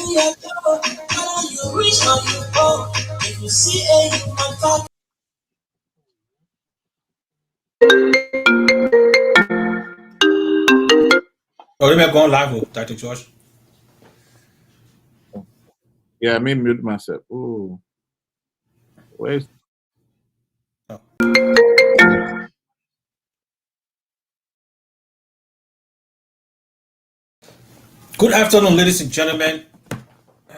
Oh, let me go live with Dr. George. Yeah, let me mute myself. Oh, where's Oh. Good afternoon, ladies and gentlemen.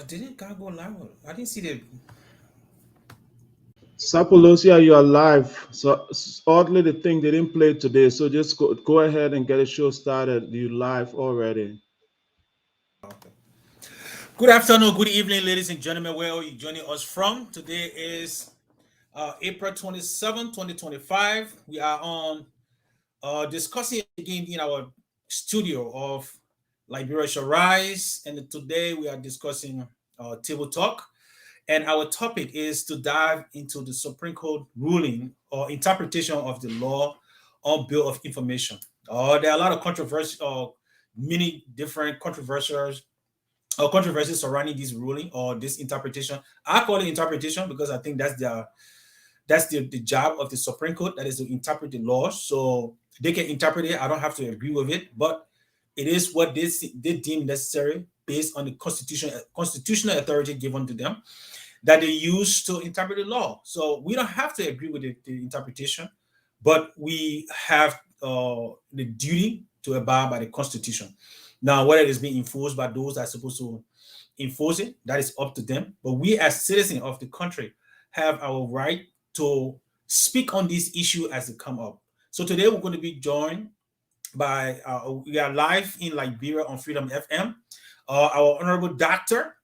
Didn't God go live? I didn't see the. Sapolosia, you are live. So oddly, the thing they didn't play today. So just go ahead and get a show started. You live already. Okay. Good afternoon, good evening, ladies and gentlemen. Where are you joining us from? Today is April 27, 2025. We are on discussing again in our studio of Liberia Shall Rise. And today we are discussing table talk. And our topic is to dive into the Supreme Court ruling or interpretation of the law on Bill of Information. There are a lot of controversy or many different controversies surrounding this ruling or this interpretation. I call it interpretation because I think that's the job of the Supreme Court, that is to interpret the law. So they can interpret it. I don't have to agree with it, but it is what they deem necessary based on the constitutional authority given to them that they use to interpret the law. So we don't have to agree with the interpretation, but we have the duty to abide by the Constitution. Now, whether it is being enforced by those that are supposed to enforce it, that is up to them. But we, as citizens of the country, have our right to speak on this issue as they come up. So today we're going to be joined by we are live in Liberia on Freedom FM. Our honorable Dr.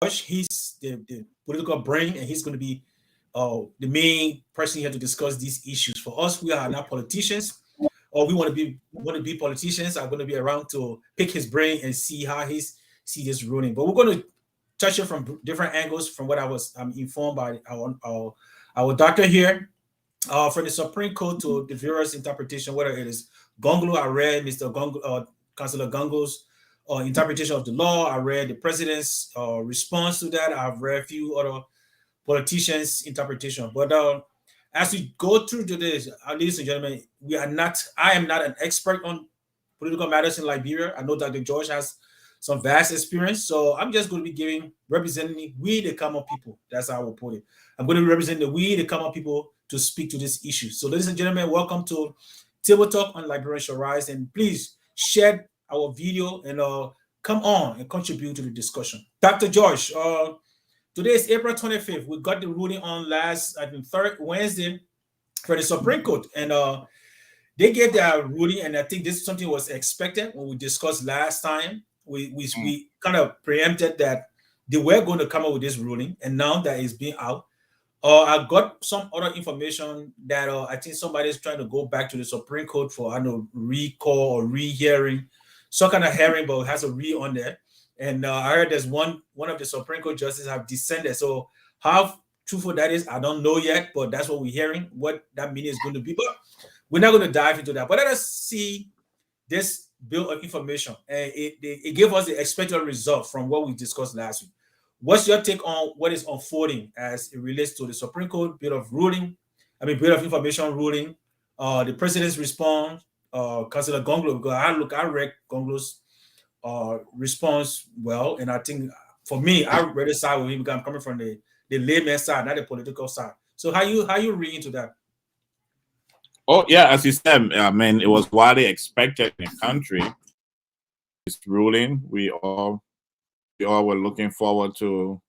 Josh, he's the political brain, and he's going to be the main person here to discuss these issues. For us, we are not politicians, or we want to be politicians. Are going to be around to pick his brain and see how he's see this ruling. But we're going to touch it from different angles, from what I was informed by our doctor here, from the Supreme Court to the various interpretation, whether it is Gonglo. I read Mr. Gonglo, Councillor Gongo's interpretation of the law. I read the president's response to that. I've read a few other politicians' interpretation. But as we go through to this, ladies and gentlemen, I am not an expert on political matters in Liberia. I know Dr. George has some vast experience. So I'm just going to be representing we, the common people. That's how I will put it. I'm going to be representing we, the common people, to speak to this issue. So ladies and gentlemen, welcome to Table Talk on Liberia Shall Rise. And please share our video and come on and contribute to the discussion. Dr. George, today is April 25th. We got the ruling on last, I think, Wednesday for the Supreme Court. And they gave their ruling, and I think this is something was expected when we discussed last time. We kind of preempted that they were going to come up with this ruling, and now that it's being out, I got some other information that I think somebody is trying to go back to the Supreme Court for, I don't know, recall or rehearing, some kind of hearing, but it has a re on there. And I heard there's one of the Supreme Court justices have descended. So how truthful that is, I don't know yet, but that's what we're hearing. What that meaning is going to be, but we're not going to dive into that. But let us see this bill of information, and it gave us the expected result from what we discussed last week. What's your take on what is unfolding as it relates to the Supreme Court bill of information ruling, the president's response, Councillor Gonglo, because I read Gonglo's response well, and I think for me, I read the side with him because I'm coming from the layman side, not the political side. So how you read into that? Oh yeah, as you said, I mean, it was widely expected in the country. This ruling, we all were looking forward to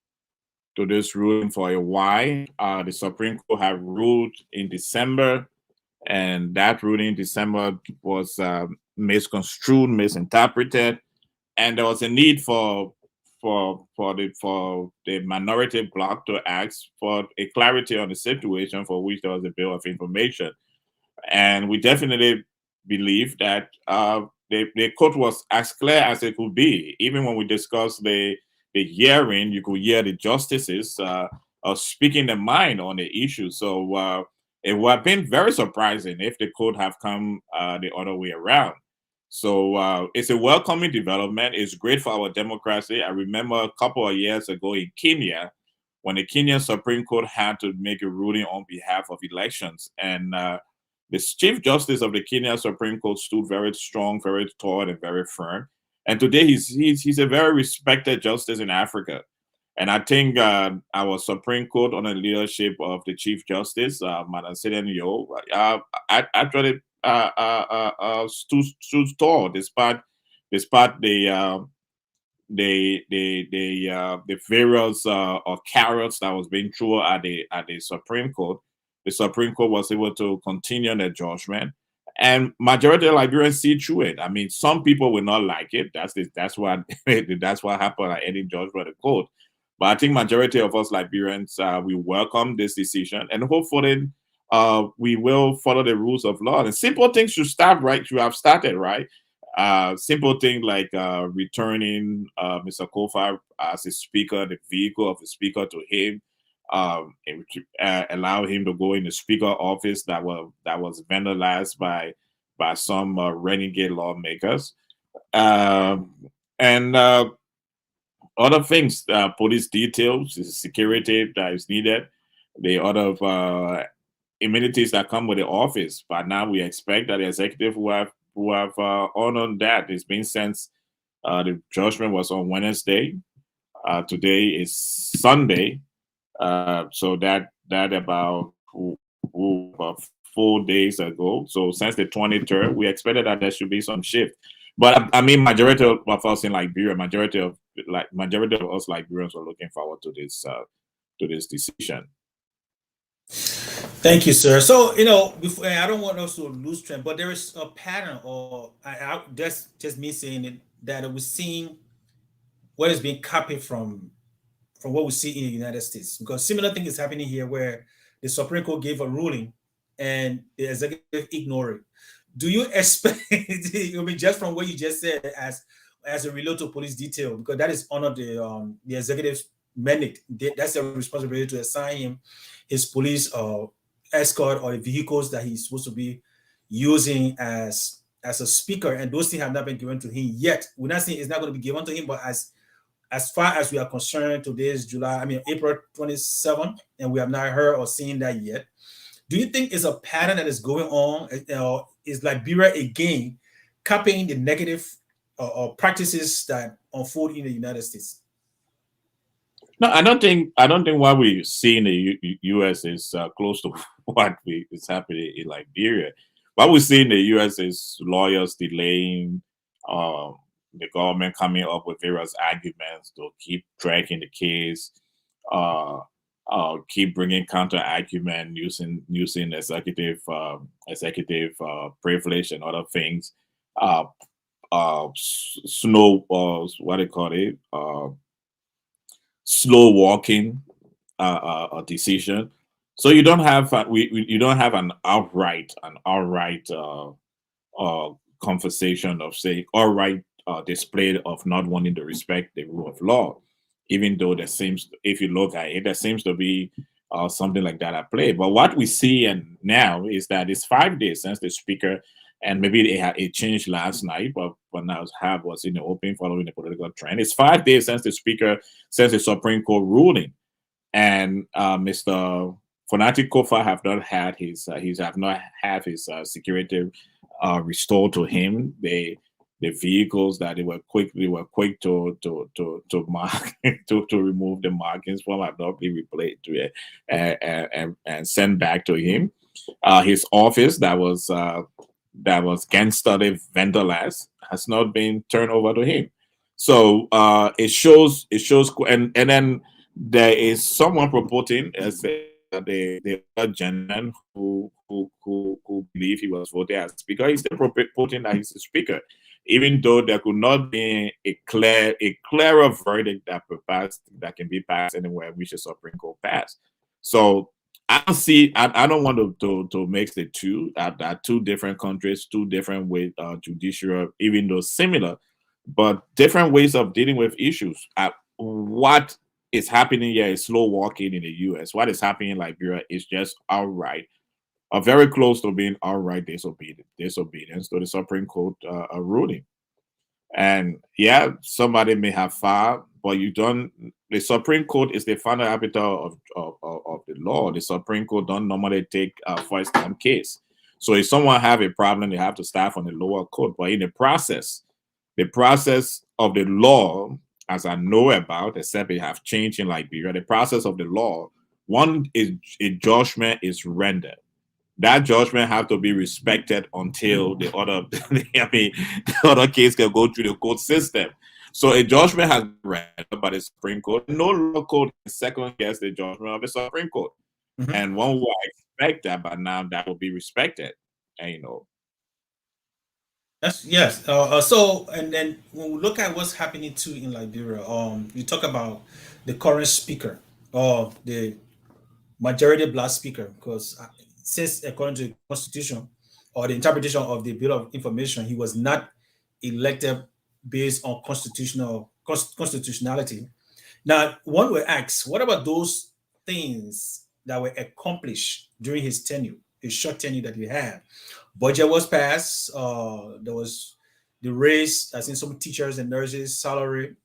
this ruling for a while. The Supreme Court had ruled in December, and that ruling in December was misconstrued, misinterpreted, and there was a need for the minority bloc to ask for a clarity on the situation for which there was a bill of information. And we definitely believe that the court was as clear as it could be. Even when we discussed the hearing, you could hear the justices speaking their mind on the issue. So it would have been very surprising if the court have come the other way around. So it's a welcoming development. It's great for our democracy. I remember a couple of years ago in Kenya, when the Kenyan Supreme Court had to make a ruling on behalf of elections, and the Chief Justice of the Kenya Supreme Court stood very strong, very tall, and very firm. And today he's a very respected justice in Africa. And I think our Supreme Court, under the leadership of the Chief Justice, Madam Seden Yo, actually stood tall despite the various carrots that was being thrown at the Supreme Court. The Supreme Court was able to continue their judgment, and majority of Liberians see through it. I mean, some people will not like it. That's what that's what happened at any judgment of the court. But I think majority of us Liberians we welcome this decision, and hopefully we will follow the rules of law. And simple things should start right. Should have started right. Simple thing like returning Mr. Kofa as a speaker, the vehicle of the speaker to him, and allow him to go in the speaker office that was vandalized by some renegade lawmakers, and other things, police details, security that is needed, the other amenities that come with the office. But now we expect that the executive who have honored that. It's been since the judgment was on Wednesday. Today is Sunday, so that about 4 days ago. So since the 23rd, we expected that there should be some shift. But I mean, majority of us in Liberia, majority of us Liberians are looking forward to this decision. Thank you, sir. So, before, I don't want us to lose trend, but there is a pattern, or that's just me saying it, that we're seeing what is being copied from what we see in the United States. Because similar thing is happening here, where the Supreme Court gave a ruling and the executive ignored it. Do you expect, I mean, just from what you just said, as a relate to police detail, because that is under the executive's mandate, that's a responsibility to assign him his police escort or the vehicles that he's supposed to be using as a speaker, and those things have not been given to him yet. We're not saying it's not going to be given to him, but as far as we are concerned, today is April 27th, and we have not heard or seen that yet. Do you think it's a pattern that is going on? Is Liberia again copying the negative practices that unfold in the United States? No, I don't think what we see in the U.S. is close to what is happening in Liberia. What we see in the U.S. is lawyers delaying, the government coming up with various arguments to keep tracking the case, keep bringing counter argument using executive privilege and other things. What they call it, slow walking a decision. So you don't have you don't have an outright conversation of say outright display of not wanting to respect the rule of law, even though there seems, if you look at it, there seems to be something like that at play. But what we see and now is that it's 5 days since the speaker, and maybe it changed last night, but now was in the open following the political trend. It's 5 days since the Supreme Court ruling, and Mr. Fonatic Kofa have not had his security restored to him. The vehicles that they were quick to mark to remove the markings from have not been replaced and sent back to him. His office that was gangsterly vandalized has not been turned over to him. So it shows, and then there is someone purporting as the gentleman who believe he was voted as speaker. He's still purporting that he's a speaker, even though there could not be a clearer verdict that can be passed anywhere which the Supreme Court passed. So I don't want to mix the two. That two different countries, two different ways judiciary, even though similar, but different ways of dealing with issues. What is happening here is slow walking in the U.S. What is happening in Liberia is just outright are very close to being outright disobedience to the Supreme Court ruling. And yeah, somebody may have filed, but you don't. The Supreme Court is the final arbiter of the law. The Supreme Court don't normally take a first-time case. So if someone have a problem, they have to start from the lower court. But in the process of the law, as I know about, except it have changed in Liberia, the process of the law, one is a judgment is rendered. That judgment have to be respected until the other, the other case can go through the court system. So a judgment has been rendered by the Supreme Court. No law court can second guess the judgment of the Supreme Court. Mhm. And one will expect that, but now that will be respected. And Yes. So, and then when we look at what's happening too in Liberia, you talk about the current speaker or the majority black speaker, because since according to the constitution or the interpretation of the Bill of Information, he was not elected based on constitutionality. Now, one will ask, what about those things that were accomplished during his tenure, his short tenure that he had? Budget was passed. There was the raise, as in some teachers and nurses' salary,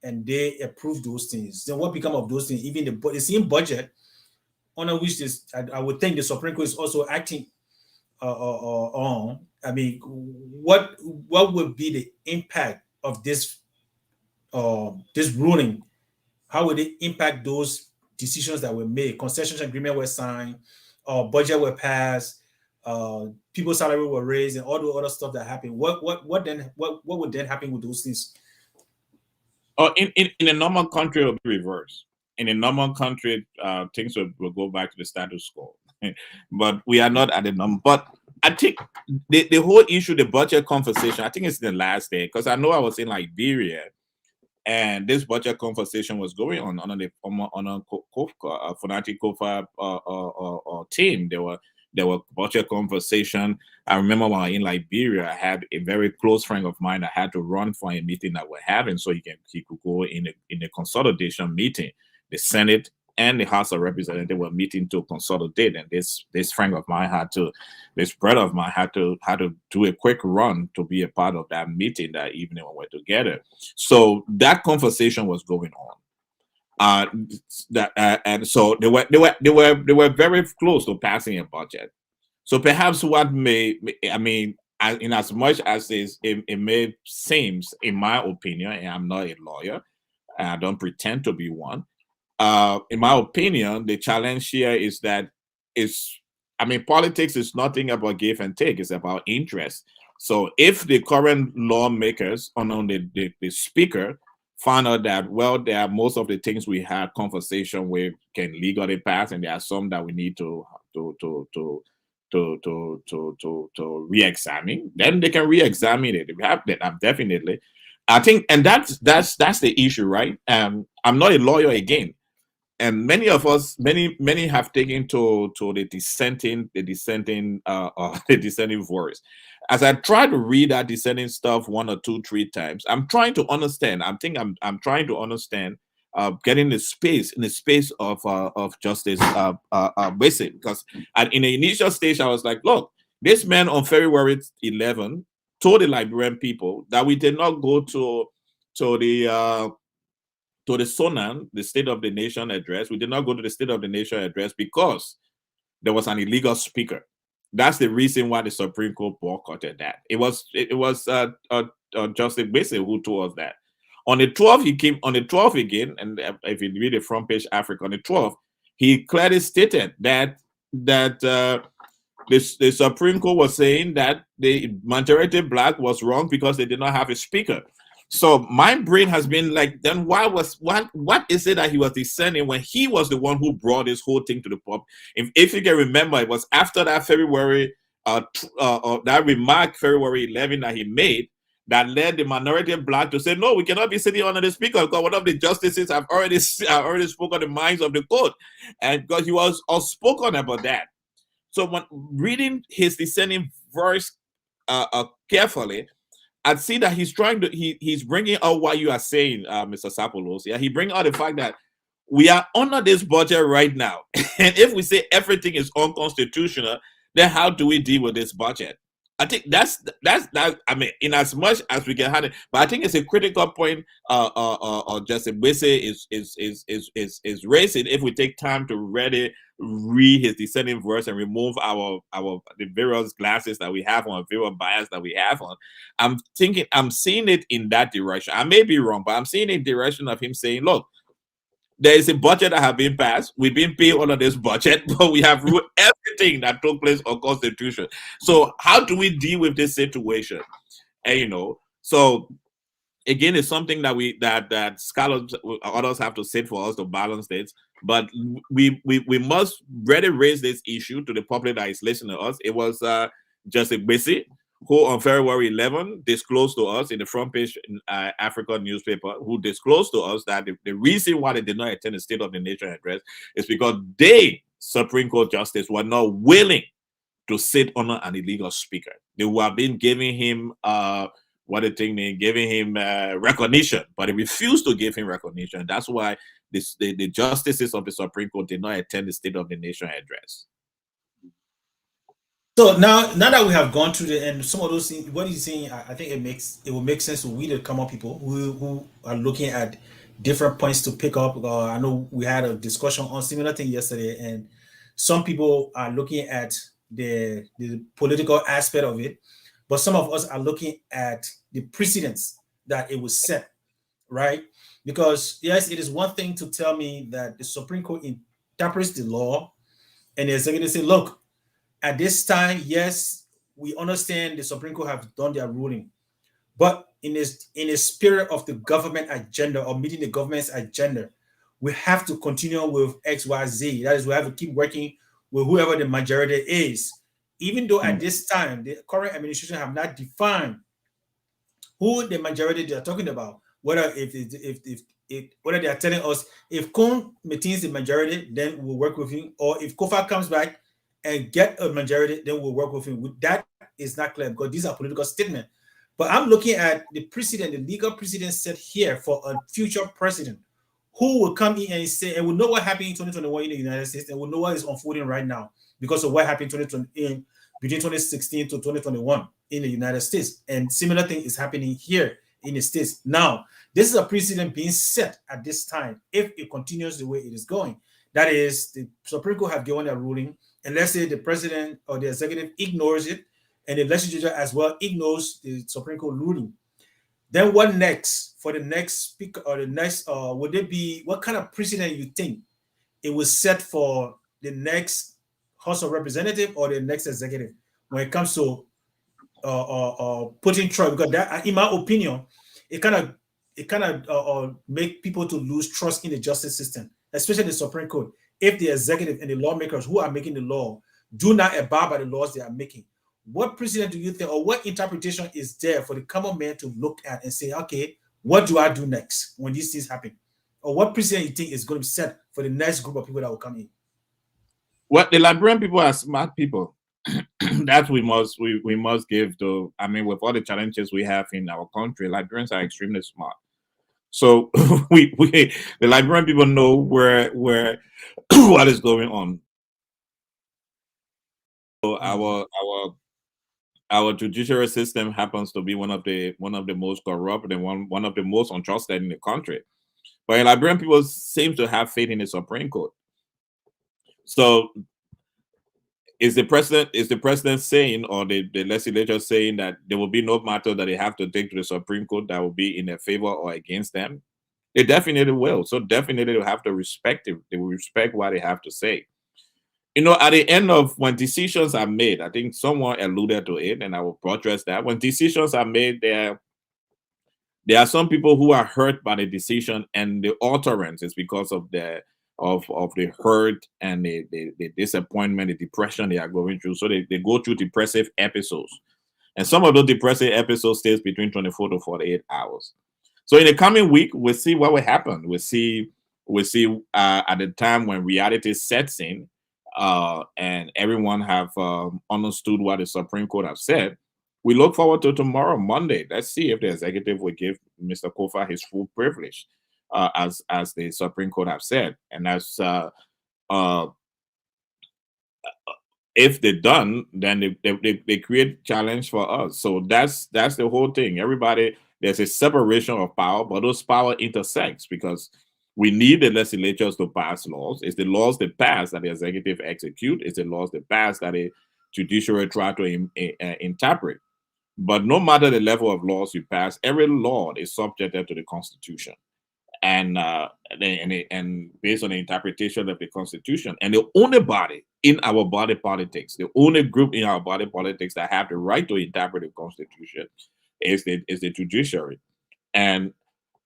and they approved those things. Then what become of those things? Even the same budget under which this, I would think the Supreme Court is also acting on. I mean, what would be the impact of this ruling? How would it impact those decisions that were made? Concessions agreement were signed, budget were passed, people's salary were raised, and all the other stuff that happened. What would then happen with those things? in a normal country, it will be reversed. In a normal country, things will go back to the status quo. But we are not at the number. But I think the whole issue, the budget conversation, I think it's the last day, because I know I was in Liberia, and this budget conversation was going on a Funati Kofa team. There were budget conversation. I remember when I was in Liberia, I had a very close friend of mine that had to run for a meeting that we're having, so he could go in a consolidation meeting. The Senate and the House of Representatives were meeting to consolidate, and this friend of mine this brother of mine had to do a quick run to be a part of that meeting that evening when we were together. So that conversation was going on. And so they were very close to passing a budget. So perhaps what in as much as it may seem, in my opinion, and I'm not a lawyer, and I don't pretend to be one. In my opinion, the challenge here is that politics is nothing about give and take. It's about interest. So if the current lawmakers, the speaker, found out that, well, there are most of the things we had conversation with can legally pass, and there are some that we need to re-examine, then they can re-examine it. We have that, definitely. I think, and that's the issue, right? I'm not a lawyer again, and many of us, many have taken to the dissenting voice. As I try to read that dissenting stuff 1 or 2, 3 times, I'm trying to understand. I'm trying to understand, getting the space of justice, basic, because in the initial stage I was like, look, this man on February 11 told the Liberian people that we did not go to the SONAN, the State of the Nation address. We did not go to the State of the Nation address because there was an illegal speaker. That's the reason why the Supreme Court boycotted that. It was Justice Bese who told us that. On the 12th, he came on the 12th again, and if you read the front page Africa, on the 12th, he clearly stated that the Supreme Court was saying that the majority black was wrong because they did not have a speaker. So my brain has been like, then what is it that he was discerning when he was the one who brought this whole thing to the pub? If you can remember, it was after that February, that remark February 11 that he made that led the minority black to say, no, we cannot be sitting under the speaker because one of the justices have already spoken the minds of the court, and because he was outspoken about that. So when reading his dissenting verse carefully, I'd see that he's bringing out what you are saying, Mr. Sapoulos. Yeah, he bring out the fact that we are under this budget right now, and if we say everything is unconstitutional, then how do we deal with this budget? I think that's I mean, in as much as we can have it, but I think it's a critical point. Justin Wisse is raising. If we take time to read his descending verse and remove the various glasses that we have on, various bias that we have on, I'm seeing it in that direction. I may be wrong, but I'm seeing a direction of him saying, look, there is a budget that has been passed. We've been paid under this budget, but we have ruled everything that took place on Constitution. So how do we deal with this situation? And so again, it's something that that scholars, others have to sit for us to balance this. But we must really raise this issue to the public that is listening to us. It was Justin Wisse who on February 11 disclosed to us in the front page Africa newspaper, who disclosed to us that the reason why they did not attend the State of the Nation address is because they, Supreme Court justice, were not willing to sit under an illegal speaker. They would have been giving him recognition, but they refused to give him recognition. That's why the justices of the Supreme Court did not attend the State of the Nation address. So now that we have gone through and some of those things, what he's saying, I think it will make sense to we, the common people who are looking at different points to pick up. I know we had a discussion on similar thing yesterday, and some people are looking at the political aspect of it, but some of us are looking at the precedents that it was set, right? Because yes, it is one thing to tell me that the Supreme Court interprets the law, and the executive say, look, at this time, yes, we understand the Supreme Court have done their ruling, but in a spirit of the government agenda or meeting the government's agenda, we have to continue with X, Y, Z. That is, we have to keep working with whoever the majority is, even though at this time the current administration have not defined who the majority they are talking about. Whether whether they are telling us if Kun maintains the majority, then we'll work with him, or if Kofa comes back and get a majority, then we'll work with him. That is not clear because these are political statements. But I'm looking at the precedent, the legal precedent set here for a future president who will come in and say, and will know what happened in 2021 in the United States, and will know what is unfolding right now because of what happened between 2016 to 2021 in the United States. And similar thing is happening here in the States. Now, this is a precedent being set at this time if it continues the way it is going. That is, the Supreme Court have given a ruling, and let's say the president or the executive ignores it, and the legislature as well ignores the Supreme Court ruling. Then what next for the next speaker or the next? Would it be what kind of precedent you think it was set for the next House of Representatives or the next executive when it comes to putting trust? Because that, in my opinion, it kind of make people to lose trust in the justice system, especially the Supreme Court. If the executive and the lawmakers who are making the law do not abide by the laws they are making, what precedent do you think, or what interpretation is there for the common man to look at and say, okay, what do I do next when these things happen? Or what precedent you think is going to be set for the next group of people that will come in? Well, the Liberian people are smart people. That we must give to. I mean, with all the challenges we have in our country, Liberians are extremely smart. So the Liberian people know where what is going on. So our judicial system happens to be one of the most corrupt and one of the most untrusted in the country. But Liberian people seem to have faith in the Supreme Court. So is the president saying, or the legislature saying, that there will be no matter that they have to take to the Supreme Court that will be in their favor or against them? They definitely will. So definitely they'll have to respect it. They will respect what they have to say. At the end of when decisions are made, I think someone alluded to it, and I will buttress that. When decisions are made, there are some people who are hurt by the decision, and the utterance is because of the hurt and the disappointment, the depression they are going through. So they go through depressive episodes, and some of those depressive episodes stays between 24 to 48 hours. So in the coming week, we'll see what will happen. We'll see at the time when reality sets in, and everyone have understood what the Supreme Court have said. We look forward to tomorrow, Monday. Let's see if the executive will give Mr. Kofa his full privilege, as the Supreme Court have said. And as if they're done, then they create challenge for us. So that's the whole thing. Everybody, there's a separation of power, but those power intersects because we need the legislatures to pass laws. It's the laws they pass that the executive execute. It's the laws they pass that the judiciary try to interpret. But no matter the level of laws you pass, every law is subjected to the Constitution, and based on the interpretation of the Constitution. And the only body in our body politics, the only group in our body politics that have the right to interpret the Constitution is the judiciary. And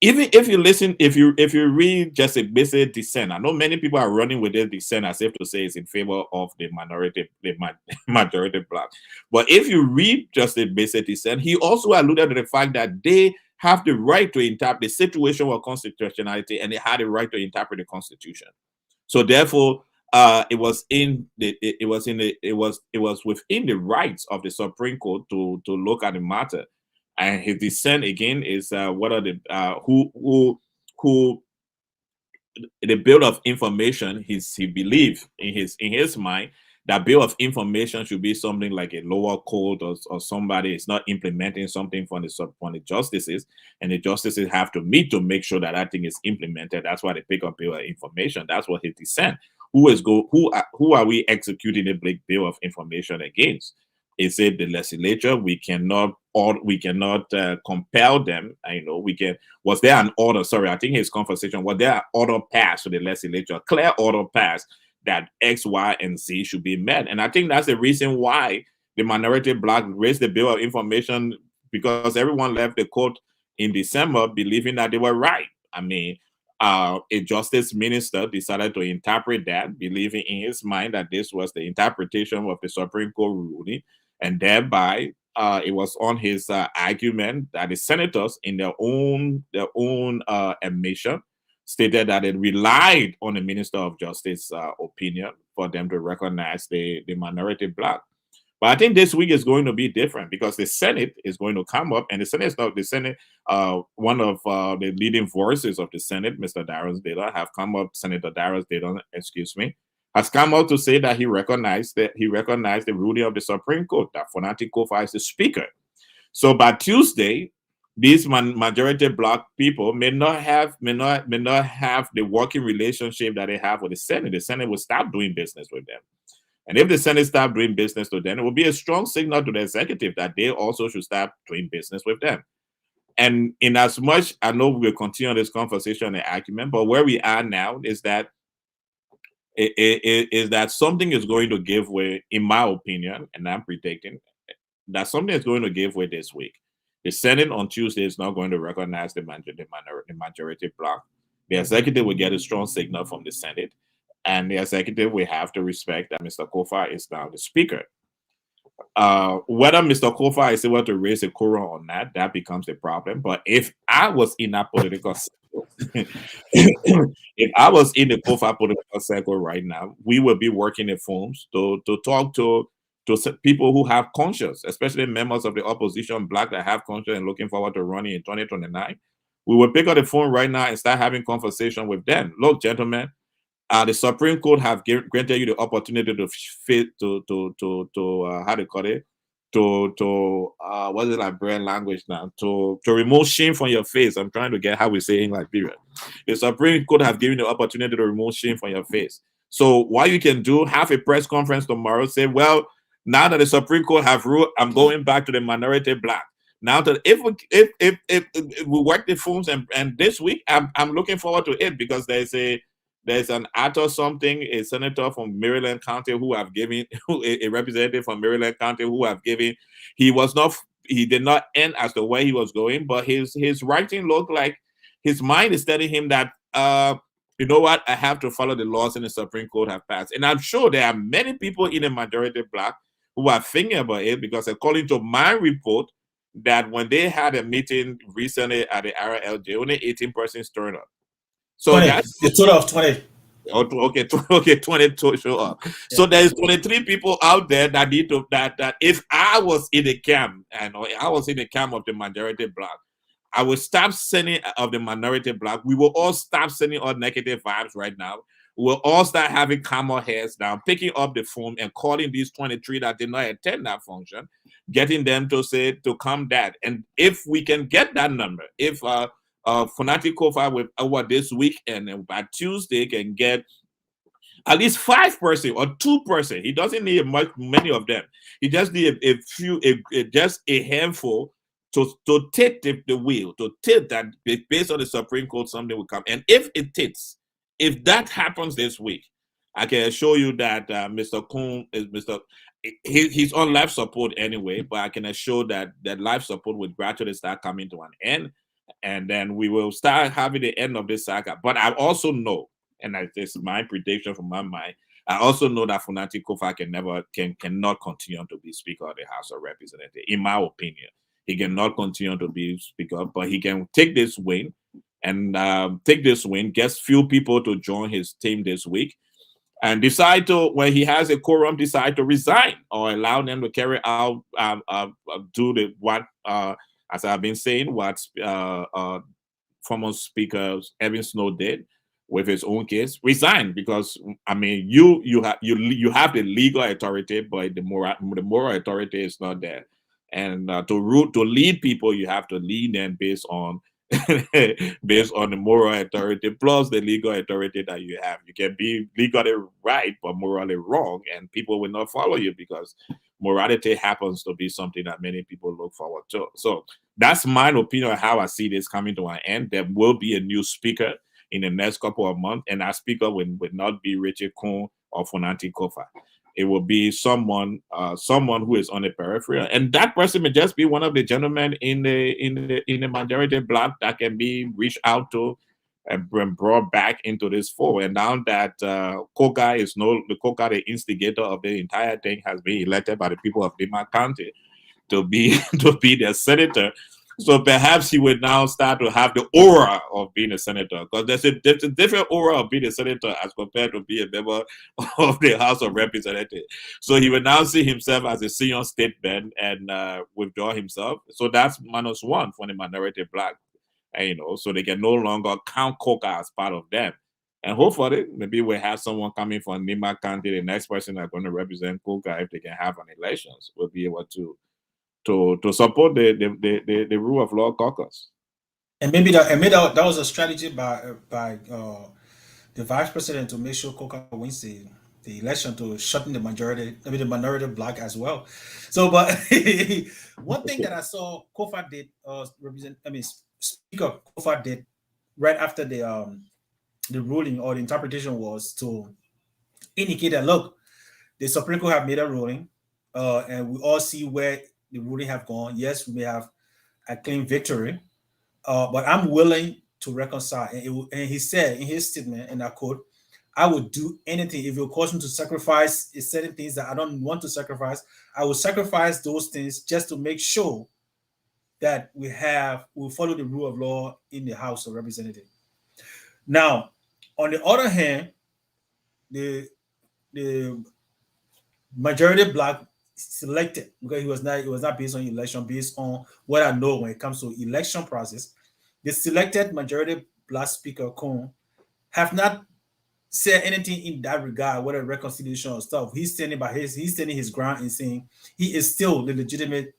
even if you listen, if you read just a basic dissent, I know many people are running with their dissent as if to say it's in favor of the majority black. But if you read just a basic dissent, he also alluded to the fact that they have the right to interpret the situation of constitutionality, and they had the right to interpret the Constitution. So therefore, it was within the rights of the Supreme Court to look at the matter. And his dissent again is what are the who the bill of information. He believed in his mind that bill of information should be something like a lower court or somebody is not implementing something from the justices, and the justices have to meet to make sure that thing is implemented. That's why they pick up bill of information. That's what his dissent. Who are we executing the bill of information against? Is it the legislature? We cannot compel them. Was there an order? Sorry, I think his conversation, was there an order passed to the legislature, clear order passed that X, Y, and Z should be met? And I think that's the reason why the minority black raised the bill of information, because everyone left the court in December believing that they were right. I mean, a justice minister decided to interpret that, believing in his mind that this was the interpretation of the Supreme Court ruling. And thereby, it was on his argument that the senators, in their own admission, stated that it relied on the Minister of Justice opinion for them to recognize the minority black. But I think this week is going to be different because the Senate is going to come up, and the Senate is not the Senate. One of the leading voices of the Senate, Mr. Darius Dayton, have come up. Senator Darius Dayton, excuse me, has come out to say that he recognized the ruling of the Supreme Court that Fonati Kofa is the speaker. So by Tuesday, these majority black people may not have the working relationship that they have with the Senate. The Senate will stop doing business with them. And if the Senate start doing business with them, it will be a strong signal to the executive that they also should start doing business with them. And in as much, I know we'll continue this conversation and argument, but where we are now is that something is going to give way, in my opinion, and I'm predicting that something is going to give way this week. The Senate on Tuesday is not going to recognize the majority bloc. The executive will get a strong signal from the Senate, and the executive will have to respect that Mr. Kofa is now the speaker. Whether Mr. Kofa is able to raise a quorum on that becomes a problem. But if I was in that political circle, if I was in the Kofa political circle right now, we will be working in phones to talk to people who have conscience, especially members of the opposition, black that have conscience and looking forward to running in 2029. We will pick up the phone right now and start having conversation with them. Look, gentlemen, the Supreme Court have granted you the opportunity to how to call it, what is Liberian language now, to remove shame from your face. I'm trying to get how we say in Liberia. The Supreme Court have given you the opportunity to remove shame from your face. So what you can do, have a press conference tomorrow, say, well, now that the Supreme Court have ruled, I'm going back to the minority black. Now that if we work the phones and this week, I'm looking forward to it, because there's an actor, a senator from Maryland County who have given, a representative from Maryland County who have given, he did not end as the way he was going, but his writing looked like his mind is telling him that, you know what, I have to follow the laws in the Supreme Court have passed. And I'm sure there are many people in the majority black who are thinking about it, because according to my report, that when they had a meeting recently at the RLJ, only 18 persons turned up. So 20. That's a total of 20. Okay, 20 to show up. Yeah. So there's 23 people out there that need to that if I was in the camp, and I was in the camp of the majority black, I would stop sending of the minority black. We will all stop sending all negative vibes right now. we'll all start having calmer heads now, picking up the phone and calling these 23 that did not attend that function, getting them to say to come that. And if we can get that number, if Fanatic Kofa with over this week and by Tuesday can get at least 5% or 2%. He doesn't need many of them. He just need a few, just a handful to take the wheel, to take that based on the Supreme Court, something will come. And if it takes, if that happens this week, I can assure you that Mr. Kuhn is he's on life support anyway, but I can assure that life support will gradually start coming to an end, and then we will start having the end of this saga. But I also know, and this is my prediction from my mind, I also know that Funati Kofa cannot continue to be Speaker of the House of Representatives. In my opinion, he cannot continue to be Speaker, but he can take this win and get few people to join his team this week, and decide to, when he has a quorum, decide to resign or allow them to carry out, do the what, as I've been saying, what former Speaker Evan Snow did with his own case, resign, because I mean you have the legal authority, but the moral authority is not there. And to lead people, you have to lead them based on the moral authority plus the legal authority that you have. You can be legally right but morally wrong, and people will not follow you because morality happens to be something that many people look forward to. So that's my opinion on how I see this coming to an end. There will be a new speaker in the next couple of months, and our speaker would not be Richard Kuhn or Funanti Kofa. It will be someone who is on the periphery, and that person may just be one of the gentlemen in the majority bloc that can be reached out to and brought back into this fold. And now that Koka the instigator of the entire thing, has been elected by the people of Lima County to be their senator. So perhaps he would now start to have the aura of being a senator, because there's a different aura of being a senator as compared to being a member of the House of Representatives. So he would now see himself as a senior statesman and withdraw himself. So that's -1 for the minority black, and, so they can no longer count Coca as part of them. And hopefully, maybe we'll have someone coming from Nima County, the next person that's going to represent Coca, if they can have an elections, will be able to support the rule of law caucus. And maybe that was a strategy by the vice president to make sure Coca wins the election, to shorten the minority bloc as well. So, but one thing that I saw Kofa did, Speaker Kofa did right after the ruling or the interpretation was to indicate that, look, the Supreme Court have made a ruling, and we all see where the ruling have gone. Yes, we may have a clean victory, but I'm willing to reconcile. And he said in his statement, and I quote, "I would do anything if it will cause me to sacrifice certain things that I don't want to sacrifice. I will sacrifice those things just to make sure that we follow the rule of law in the House of Representatives." Now, on the other hand, the majority bloc selected, because it was not based on election, based on what I know when it comes to election process. The selected majority black Speaker Kuhn have not said anything in that regard, whether reconciliation or stuff. He's standing his ground and saying he is still the legitimate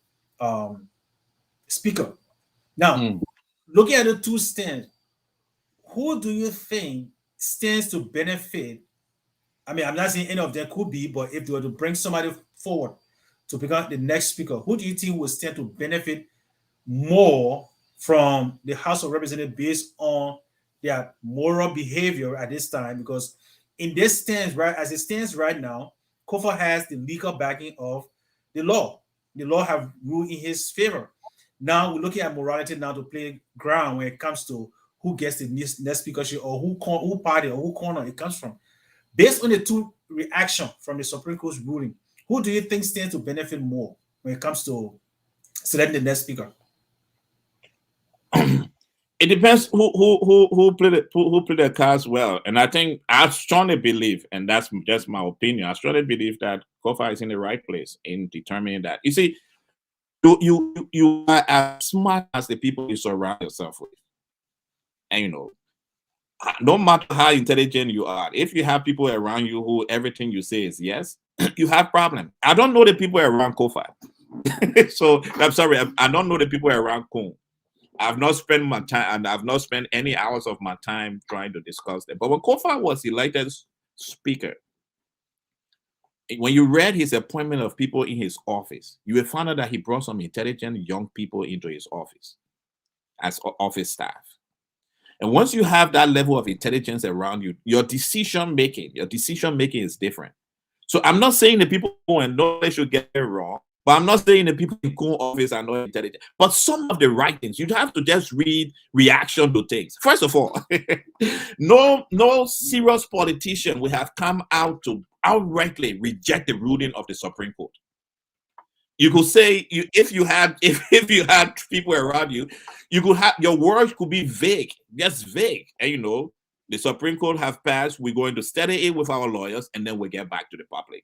speaker. Now, looking at the two stands, who do you think stands to benefit? I mean, I'm not saying any of them could be, but if they were to bring somebody forward to become the next speaker, who do you think would stand to benefit more from the House of Representatives based on their moral behavior at this time? Because in this stands, right, as it stands right now, Kofa has the legal backing of the law. The law have ruled in his favor. Now we're looking at morality now to play ground when it comes to who gets the next speakership, or who party or who corner it comes from. Based on the two reaction from the Supreme Court's ruling, who do you think stands to benefit more when it comes to selecting the next speaker? It depends who played the cards well, and I think I strongly believe, and that's just my opinion, I strongly believe that Kofa is in the right place in determining that. You see, you are as smart as the people you surround yourself with, and No matter how intelligent you are, if you have people around you who everything you say is yes, you have problem. I don't know the people around Kofa. So I'm sorry, I don't know the people around Kun. I've not spent my time, and I've not spent any hours of my time trying to discuss them. But when Kofa was elected speaker, when you read his appointment of people in his office, you will find out that he brought some intelligent young people into his office as office staff. And once you have that level of intelligence around you, your decision making is different. So I'm not saying the people and know they should get it wrong, but I'm not saying the people in Kun office are not intelligent. But some of the right things, you have to just read reaction to things. First of all, no serious politician will have come out to outrightly reject the ruling of the Supreme Court. You could say if you had people around you, you could have your words could be vague, just vague. And the Supreme Court have passed. We're going to study it with our lawyers, and then we get back to the public.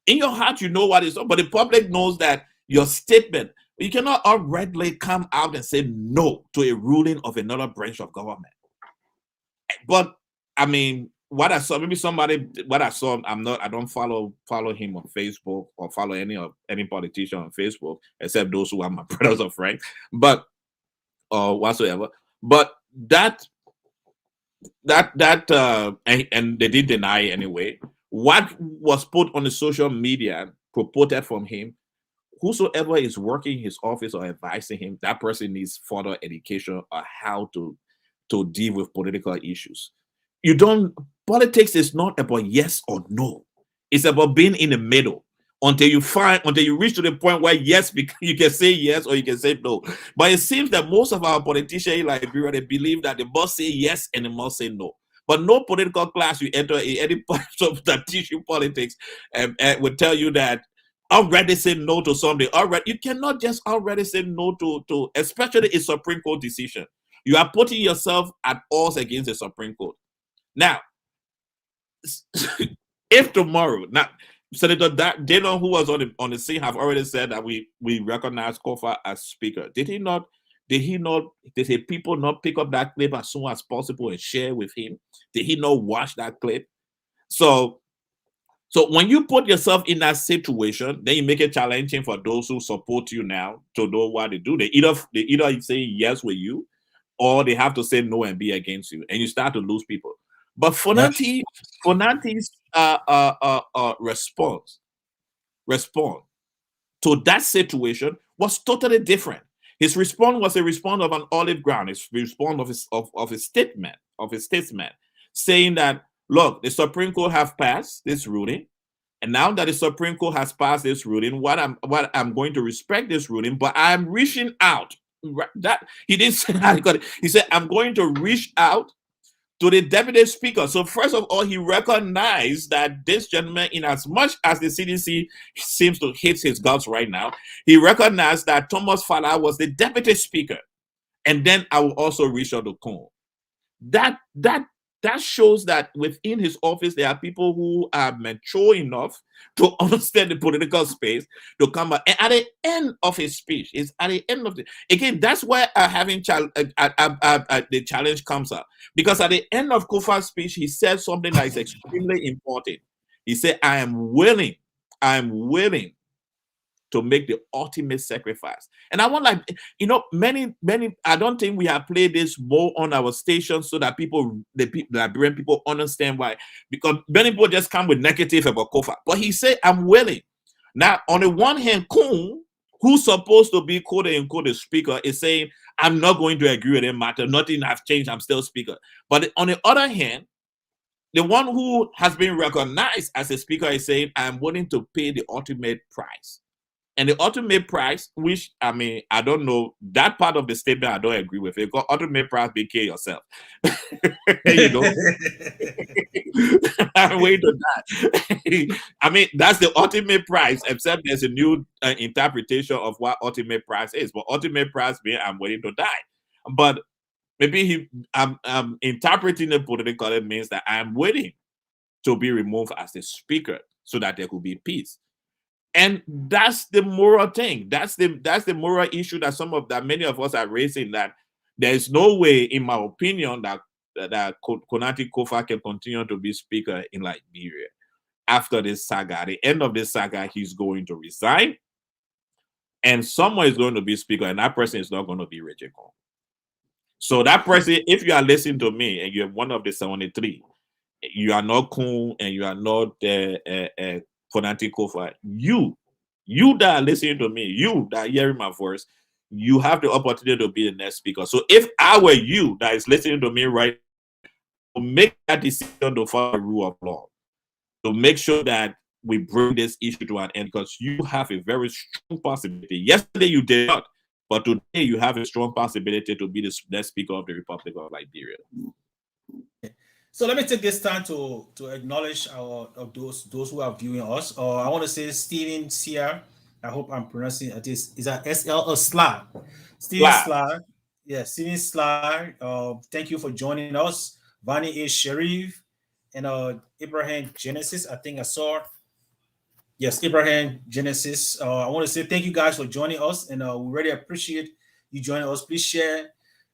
In your heart, you know what is up, but the public knows that your statement, you cannot outrightly come out and say no to a ruling of another branch of government. But I mean, what I saw, I don't follow him on Facebook or follow any politician on Facebook, except those who are my brothers or friends, but whatsoever. But that and they did deny it anyway. What was put on the social media purported from him, whosoever is working in his office or advising him, that person needs further education on how to deal with political issues. Politics is not about yes or no. It's about being in the middle until you reach to the point where yes, you can say yes or you can say no. But it seems that most of our politicians in Liberia, they believe that they must say yes and they must say no. But no political class you enter in any part of that teach you politics will tell you that already say no to something. Already, you cannot just already say no to especially a Supreme Court decision. You are putting yourself at odds against the Supreme Court. Now, if tomorrow, now Senator Dano, who was on the scene, have already said that we recognize Kofa as speaker. Did people not pick up that clip as soon as possible and share with him? Did he not watch that clip? So when you put yourself in that situation, then you make it challenging for those who support you now to know what to do. They either say yes with you, or they have to say no and be against you, and you start to lose people. But Fonanti's response to that situation was totally different. His response was a response of an olive ground. His response of his statement, saying that, look, the Supreme Court have passed this ruling, and now that the Supreme Court has passed this ruling, I'm going to respect this ruling, but I'm reaching out. That he didn't say how he got it. He said, I'm going to reach out to the deputy speaker. So first of all, he recognized that this gentleman, in as much as the CDC seems to hate his guts right now, he recognized that Thomas Fala was the deputy speaker. And then I will also reach out to Kun. That shows that within his office, there are people who are mature enough to understand the political space to come out. And at the end of his speech, again, that's where the challenge comes up. Because at the end of Kofa's speech, he said something that is extremely important. He said, I am willing to make the ultimate sacrifice. And I want, many, I don't think we have played this more on our station so that the Liberian people understand why. Because many people just come with negative about Kofa. But he said, I'm willing. Now, on the one hand, Kun, who's supposed to be quote unquote the speaker, is saying, I'm not going to agree with him matter. Nothing has changed. I'm still speaker. But on the other hand, the one who has been recognized as a speaker is saying, I'm willing to pay the ultimate price. And the ultimate price, which, I don't know, that part of the statement I don't agree with. It got ultimate price, be kill yourself. I'm waiting to that. That's the ultimate price, except there's a new interpretation of what ultimate price is. But ultimate price means I'm waiting to die. But maybe I'm interpreting it politically means that I'm waiting to be removed as the speaker so that there could be peace. And that's the moral thing. That's the moral issue that many of us are raising, that there is no way, in my opinion, that that Konati Kofa can continue to be speaker in Liberia after this saga. At the end of this saga, he's going to resign, and someone is going to be speaker, and that person is not going to be Richard Kong. So that person, if you are listening to me and you're one of the 73, you are not Kun and you are not Konati Kofa, you that are listening to me, you that are hearing my voice, you have the opportunity to be the next speaker. So if I were you that is listening to me right now, make that decision to follow the rule of law, to make sure that we bring this issue to an end, because you have a very strong possibility. Yesterday you did not, but today you have a strong possibility to be the next speaker of the Republic of Liberia. So let me take this time to acknowledge those who are viewing us. I want to say Steven Sear. I hope I'm pronouncing it. Is that SL or Sla? Steven Sla. Yeah, Steven Sla. Thank you for joining us. Vani A. Sharif and Abraham Genesis. I think I saw. Yes, Abraham Genesis. I want to say thank you guys for joining us, and we really appreciate you joining us. Please share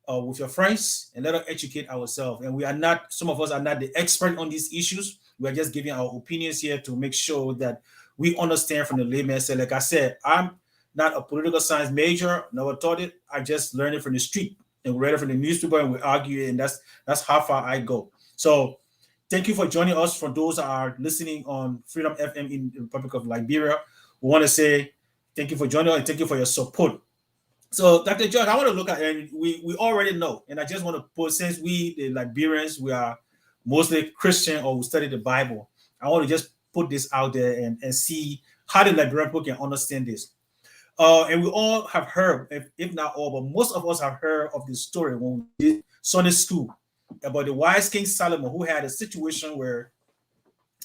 with your friends and let us educate ourselves. And we are not, some of us are not the expert on these issues. We are just giving our opinions here to make sure that we understand from the layman. So, like I said, I'm not a political science major, never taught it. I just learned it from the street and read it from the newspaper, and we argue it, and that's how far I go. So thank you for joining us. For those that are listening on Freedom FM in the Republic of Liberia, we want to say thank you for joining us and thank you for your support. So, Dr. George, I want to look at, and we already know, and I just want to put, since we, the Liberians, we are mostly Christian or we study the Bible, I want to just put this out there and see how the Liberian people can understand this. And we all have heard, if not all, but most of us have heard of the story when we did Sunday school about the wise King Solomon, who had a situation where,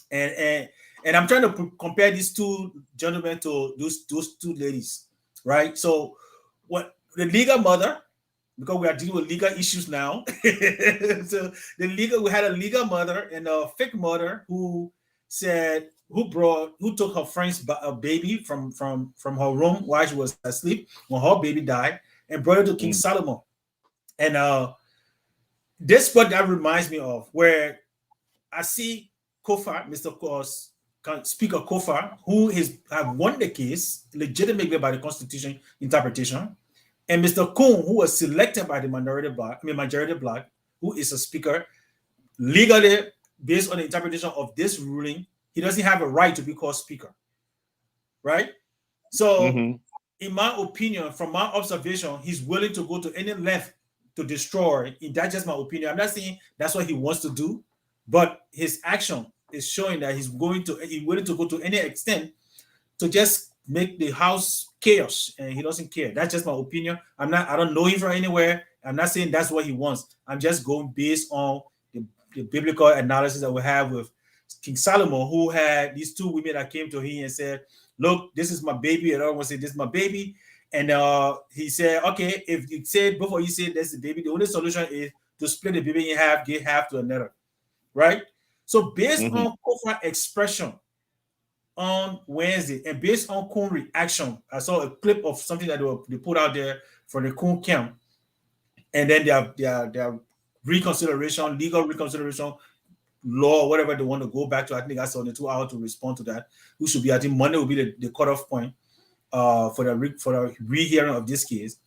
and I'm trying to compare these two gentlemen to those two ladies, right? So, what the legal mother, because we are dealing with legal issues now. So we had a legal mother and a fake mother who said, who took her friend's baby from her room while she was asleep when her baby died and brought it to King Solomon. And this what that reminds me of, where I see Kofa, Speaker Kofa, who have won the case legitimately by the Constitution interpretation, and Mr. Kun, who was selected by the majority black, who is a speaker legally based on the interpretation of this ruling, he doesn't have a right to be called speaker, right? So, in my opinion, from my observation, he's willing to go to any length to destroy. That's just my opinion. I'm not saying that's what he wants to do, but his action is showing that he's willing to go to any extent to just make the house chaos, and he doesn't care. That's just my opinion. I don't know him from anywhere. I'm not saying that's what he wants. I'm just going based on the biblical analysis that we have with King Solomon, who had these two women that came to him and said, look, this is my baby. And everyone said, this is my baby. And he said, okay, if you said before you said that's the baby, the only solution is to split the baby in half, give half to another, right? So based on Kofa expression on Wednesday and based on Kun reaction, I saw a clip of something that they put out there for the Kun camp, and then their reconsideration, legal reconsideration, law, whatever they want to go back to. I think I saw the 2 hours to respond to that. We should be, I think Monday will be the cutoff point for the rehearing of this case.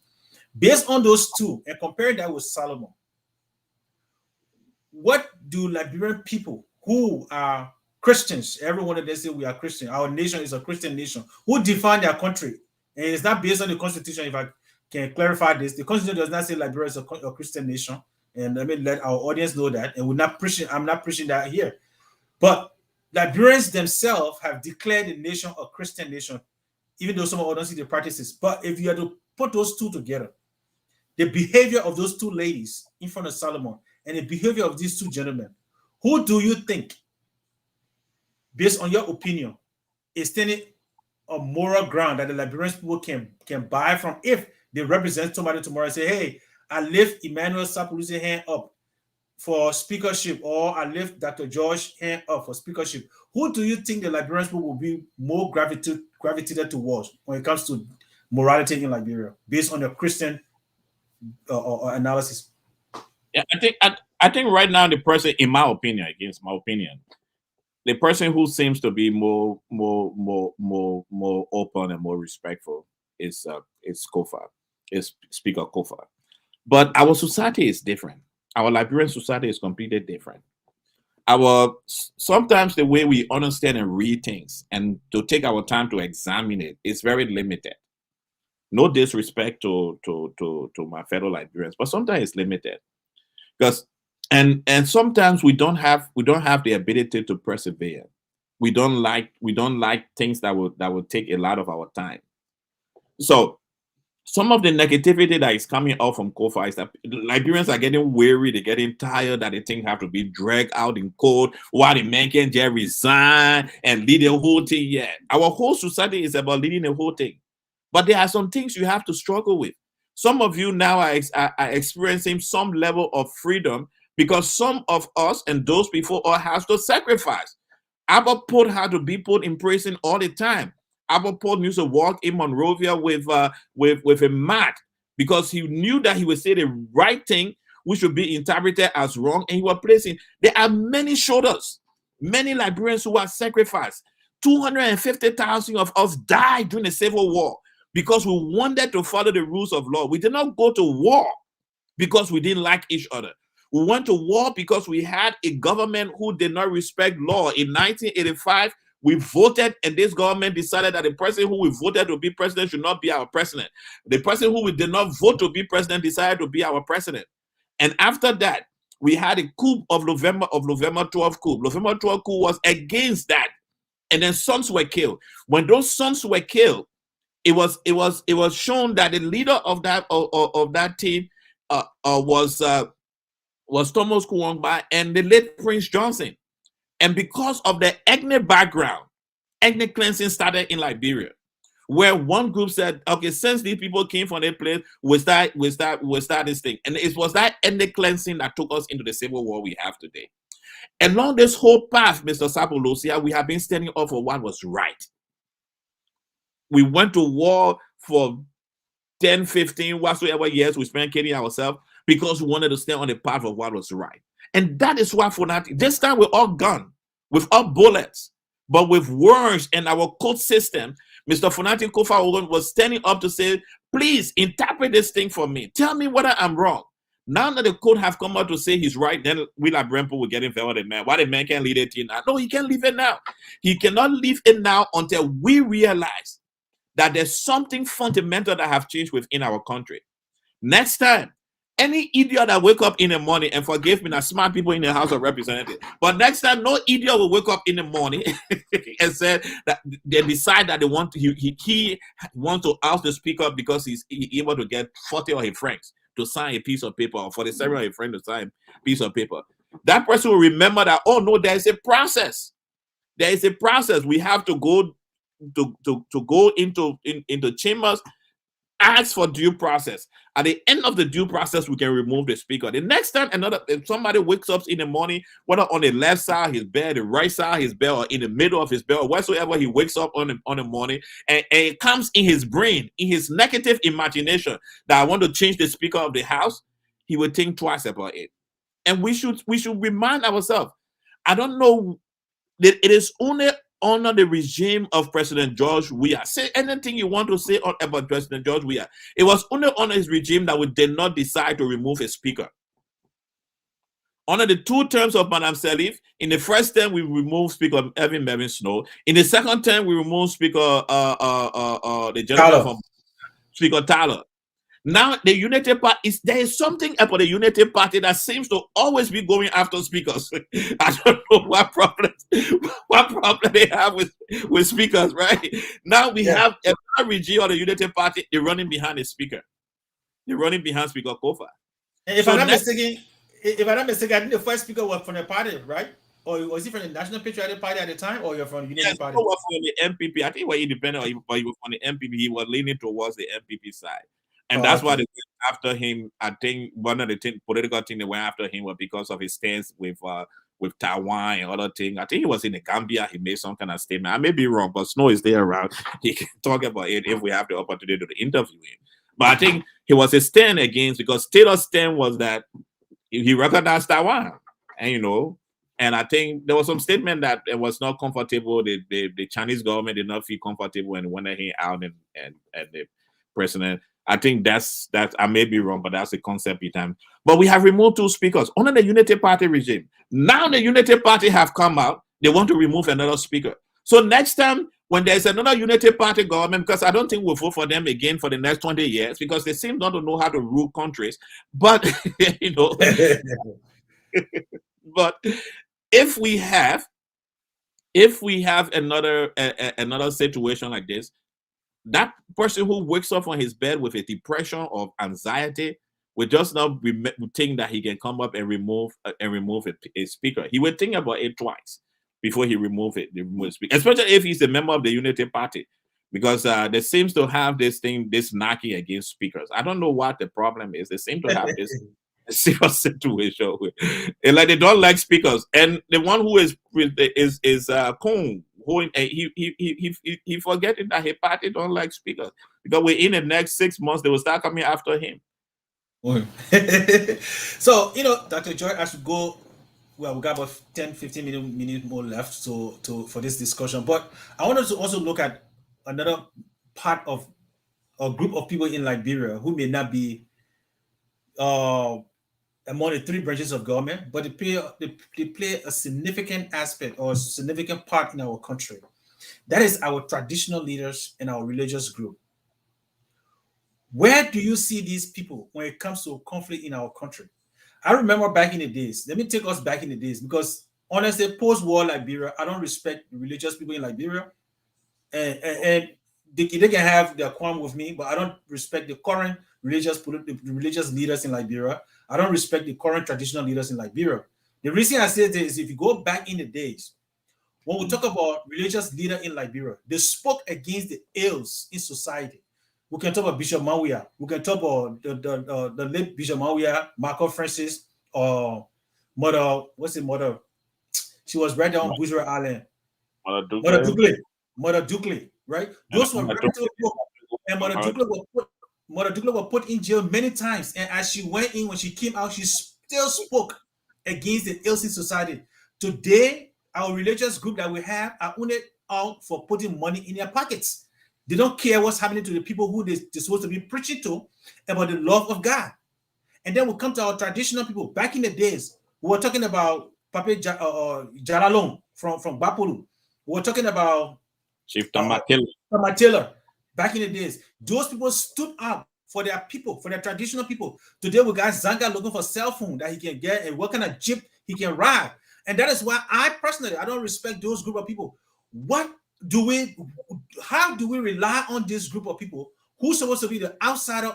Based on those two and compare that with Solomon, what do Liberian people who are Christians, everyone that they say we are Christian, our nation is a Christian nation, who define their country, and it's not based on the Constitution. If I can clarify this, the Constitution does not say Liberia is a Christian nation, and let me let our audience know that. And I'm not preaching that here, but Liberians themselves have declared the nation a Christian nation, even though some of us don't see the practices. But if you had to put those two together, the behavior of those two ladies in front of Solomon and the behavior of these two gentlemen, who do you think, based on your opinion, is standing on moral ground that the Liberian people can buy from if they represent somebody tomorrow and say, hey, I lift Emmanuel Sapulusi hand up for speakership, or I lift Dr. George hand up for speakership? Who do you think the Liberian people will be more gravitated towards when it comes to morality in Liberia, based on the Christian analysis? Yeah, I think right now the person, in my opinion, against my opinion, the person who seems to be more open and more respectful is Kofa, is Speaker Kofa. But our society is different. Our Liberian society is completely different. Sometimes the way we understand and read things and to take our time to examine it is very limited. No disrespect to my fellow Liberians, but sometimes it's limited because and sometimes we don't have the ability to persevere. We don't like things that would take a lot of our time. So some of the negativity that is coming out from Kofa is that Liberians are getting weary, they're getting tired, that they think have to be dragged out in court while the man can just resign and lead the whole thing. Yeah, our whole society is about leading the whole thing. But there are some things you have to struggle with. Some of you now are experiencing some level of freedom because some of us and those before us has to sacrifice. Abba Port had to be put in prison all the time. Abba Port used to walk in Monrovia with a mat because he knew that he would say the right thing, which would be interpreted as wrong, and he was placing. There are many shoulders, many Liberians who are sacrificed. 250,000 of us died during the Civil War because we wanted to follow the rules of law. We did not go to war because we didn't like each other. We went to war because we had a government who did not respect law. In 1985, we voted, and this government decided that the person who we voted to be president should not be our president. The person who we did not vote to be president decided to be our president. And after that, we had a coup of November 12 coup. November 12 coup was against that. And then sons were killed. When those sons were killed, it was shown that the leader of that team was Thomas Kuwangba and the late Prince Johnson. And because of the ethnic background, ethnic cleansing started in Liberia, where one group said, okay, since these people came from their place, we'll start this thing. And it was that ethnic cleansing that took us into the civil war we have today. Along this whole path, Mr. Sapolosia, we have been standing up for what was right. We went to war for 10, 15, whatsoever years we spent killing ourselves because we wanted to stand on the path of what was right. And that is why this time we're all gone, with all bullets, but with words and our code system. Mr. Fonati Kofa was standing up to say, please interpret this thing for me. Tell me whether I'm wrong. Now that the code have come out to say he's right, then we like Brempo will get involved with the man. Why the man can't lead it now? No, he can't leave it now. He cannot leave it now until we realize that there's something fundamental that have changed within our country. Next time, any idiot that wake up in the morning, and forgive me, now smart people in the House of Representatives, but next time, no idiot will wake up in the morning and say that they decide that they want to, he wants to ask the speaker because he's able to get 40 of his friends to sign a piece of paper, or 47 of his friends to sign a piece of paper. That person will remember that, oh no, there is a process. There is a process. We have to go into chambers, ask for due process. At the end of the due process, we can remove the speaker. The next time if somebody wakes up in the morning, whether on the left side of his bed, the right side of his bed, or in the middle of his bed, or whatsoever he wakes up on the morning, and it comes in his brain, in his negative imagination, that I want to change the speaker of the house, he will think twice about it. And we should remind ourselves, I don't know, that it is only under the regime of President George Weah. Say anything you want to say about President George Weah. It was only under his regime that we did not decide to remove a speaker. Under the 2 terms of Madam Salif, in the first term we removed Speaker Evan Mervyn Snow. In the second term we removed Speaker the gentleman from Speaker Tyler. Now the Unity Party there is something about the Unity Party that seems to always be going after speakers. I don't know what problem they have with speakers, right? Now we have a regime of the Unity Party, they're running behind the speaker. They're running behind Speaker Kofa. If I'm not mistaken, I think the first speaker was from the party, right? Or was he from the National Patriotic Party at the time, or you're from the Unity Party? He was from the MPP. I think he was independent, but he was from the MPP. He was leaning towards the MPP side. And that's why they went after him. I think one of the political things they went after him was because of his stance with Taiwan and other things. I think he was in the Gambia. He made some kind of statement. I may be wrong, but Snow is there around. He can talk about it if we have the opportunity to interview him. But I think he was a stand against, because Taylor's stand was that he recognized Taiwan, and and I think there was some statement that it was not comfortable. The Chinese government did not feel comfortable when went out and the president. I think that's I may be wrong, but that's the concept behind. But we have removed 2 speakers under the Unity Party regime. Now the Unity Party have come out. They want to remove another speaker. So next time when there's another Unity Party government, because I don't think we'll vote for them again for the next 20 years, because they seem not to know how to rule countries. But but if we have another situation like this, that person who wakes up on his bed with a depression or anxiety will just not think that he can come up and remove a speaker. He will think about it twice before he remove it. Especially if he's a member of the Unity Party, because they seems to have this knocking against speakers. I don't know what the problem is. They seem to have this serious situation and like they don't like speakers. And the one who is Kong, who he forgetting that his party don't like speakers, because within the next 6 months they will start coming after him. So Dr. Joy, as we go, well, we got about 10-15 minutes more left for this discussion, but I wanted to also look at another part of a group of people in Liberia who may not be among the 3 branches of government, but they play a significant aspect or a significant part in our country. That is our traditional leaders and our religious group. Where do you see these people when it comes to conflict in our country? I remember back in the days, let me take us back in the days, because honestly, post-war Liberia, I don't respect religious people in Liberia. And they can have their qualm with me, but I don't respect the current religious leaders in Liberia. I don't respect the current traditional leaders in Liberia. The reason I say this is, if you go back in the days, when we talk about religious leader in Liberia, they spoke against the ills in society. We can talk about Bishop Mawia. We can talk about the late Bishop Mawia, Marco Francis, or Mother, what's the mother? She was right down Bourgeois Island. Mother Dukley, right? Those were reputable people. And Mother Dukley was put in jail many times. And as she went in, when she came out, she still spoke against the ills in society. Today, our religious group that we have are only out for putting money in their pockets. They don't care what's happening to the people who they're supposed to be preaching to about the love of God. And then we come to our traditional people. Back in the days, we were talking about Pape Jalalong from Bapulu. We were talking about Chief Tamatila. Back in the days, those people stood up for their people, for their traditional people. Today we got Zanga looking for a cell phone that he can get and what kind of jeep he can ride. And that is why I personally, I don't respect those group of people. How do we rely on this group of people who's supposed to be the outside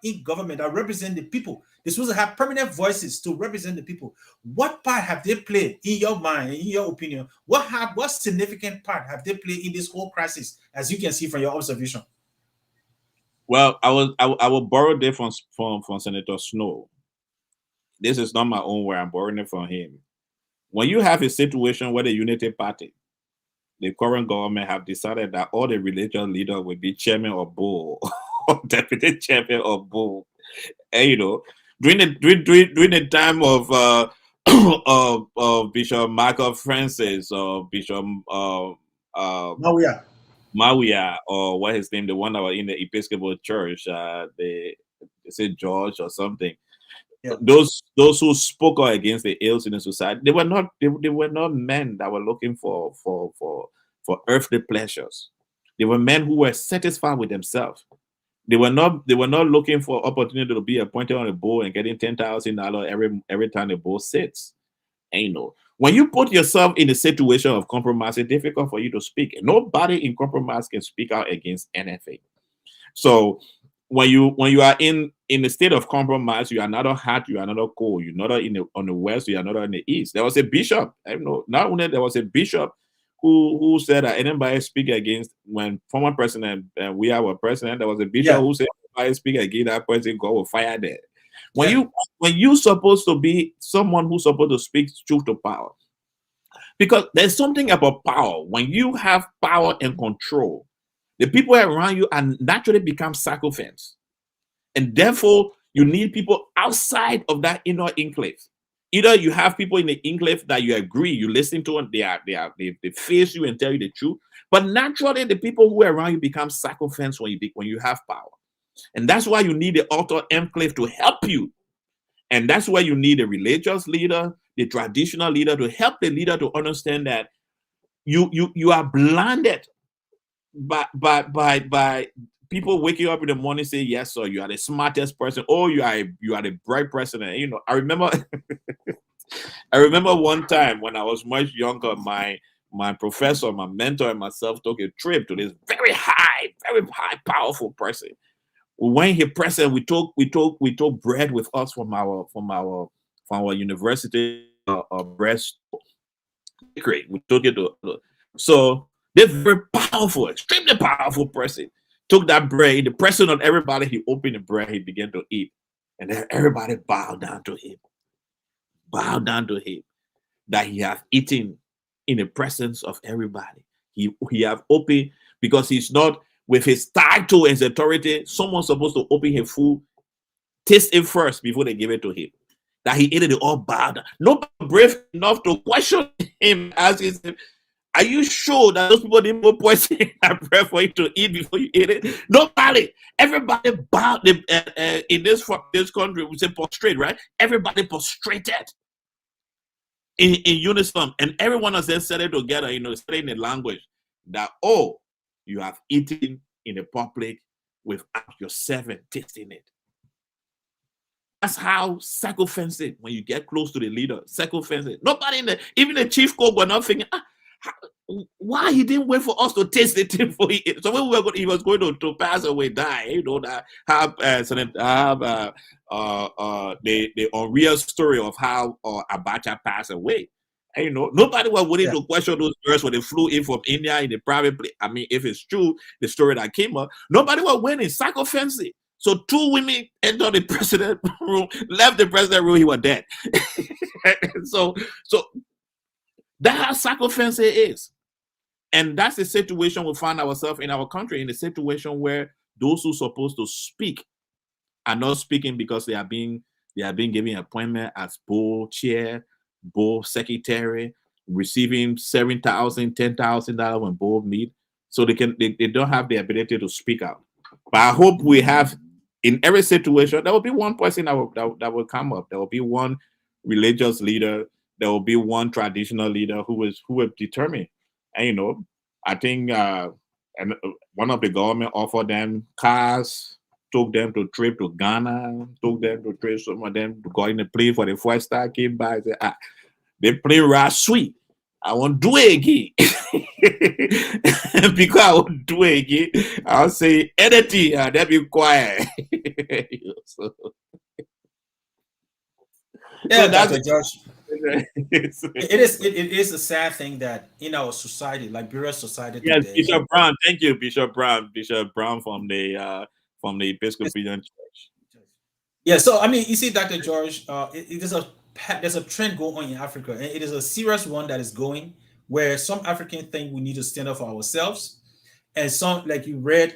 in government that represent the people? They're supposed to have permanent voices to represent the people. What part have they played, in your mind, in your opinion? What significant part have they played in this whole crisis, as you can see from your observation? Well, I will borrow this from Senator Snow. This is not my own word. I'm borrowing it from him. When you have a situation where the Unity Party, the current government, have decided that all the religious leaders will be chairman or bull, or deputy chairman or bull, and during the time of Bishop Michael Francis or Bishop Mawia, or what his name, the one that was in the Episcopal Church, they say George or something. Yeah. Those who spoke out against the ills in the society, they were not men that were looking for earthly pleasures. They were men who were satisfied with themselves. They were not looking for opportunity to be appointed on a board and getting $10,000 every time the board sits. And when you put yourself in a situation of compromise, it's difficult for you to speak. Nobody in compromise can speak out against anything. So when you are in the state of compromise, you are not hot, you are not cold, you're not on the west, you are not on the east. There was a bishop, not only there was a bishop who said that anybody speak against, when former president we have a president, there was a bishop who said anybody speak against that person, God will fire that. When you supposed to be someone who's supposed to speak truth to power, because there's something about power. When you have power and control, the people around you are naturally become sycophants, and therefore You need people outside of that inner enclave. Either you have people in the enclave that you agree, you listen to, and they face you and tell you the truth. But naturally, the people who are around you become sycophants when you have power. And that's why you need the outer enclave to help you. And that's why you need a religious leader, the traditional leader, to help the leader to understand that you are blinded by people waking up in the morning say, yes, sir, you are the smartest person. Oh, you are the bright person. And, you know, I remember one time when I was much younger, my professor, my mentor, and myself took a trip to this very high, powerful person. When he present, we took bread with us from our university bread bakery. We took it to so they're very powerful, extremely powerful person. Took that bread in the presence of everybody. He opened the bread. He began to eat, and then everybody bowed down to him. Bowed down to him that he have eaten in the presence of everybody. He have opened because he's not. With his title and his authority, someone's supposed to open his food, taste it first before they give it to him. That he ate it, they all bowed down. Nobody brave enough to question him, asking him, are you sure that those people didn't put poison in that bread for you to eat before you ate it? Nobody. Everybody bowed in this country, we say prostrate, right? Everybody prostrated in unison. And everyone has then said it together, you know, said in the language that, oh, you have eaten in the public without your servant tasting it. That's how sycophancy, when you get close to the leader, sycophancy. Nobody even the chief cook were not thinking, why he didn't wait for us to taste it before he ate. So when he was going to pass away, die, you know, that have the unreal story of how Abacha passed away. And, you know, nobody was willing to question those girls when they flew in from India in the private plane. I mean, if it's true, the story that came up, nobody was winning. Sycophancy. So 2 women entered the president room, left the president room, he was dead. so that's how sycophancy is. And that's the situation we find ourselves in our country, in a situation where those who are supposed to speak are not speaking because they are being given appointment as board chair, board secretary, receiving $7,000, $10,000 when board meet, so they don't have the ability to speak out. But I hope we have, in every situation, there will be one person that will come up. There will be one religious leader. There will be one traditional leader who will determine. And, you know, I think and one of the government offered them cars, took them to trip to Ghana, took them to trip, some of them to go in the plane for the first time, came back, said, they play right sweet. I won't do it again. Because I won't do it again, I'll say anything, they'll be quiet. So Dr. Josh. It is a sad thing that in our society, Liberia society yes, today. Bishop Brown, thank you, Bishop Brown from the Episcopalian Church. Yeah, so I mean, you see, Dr. George, there's a trend going on in Africa, and it is a serious one that is going where some Africans think we need to stand up for ourselves, and some, like you read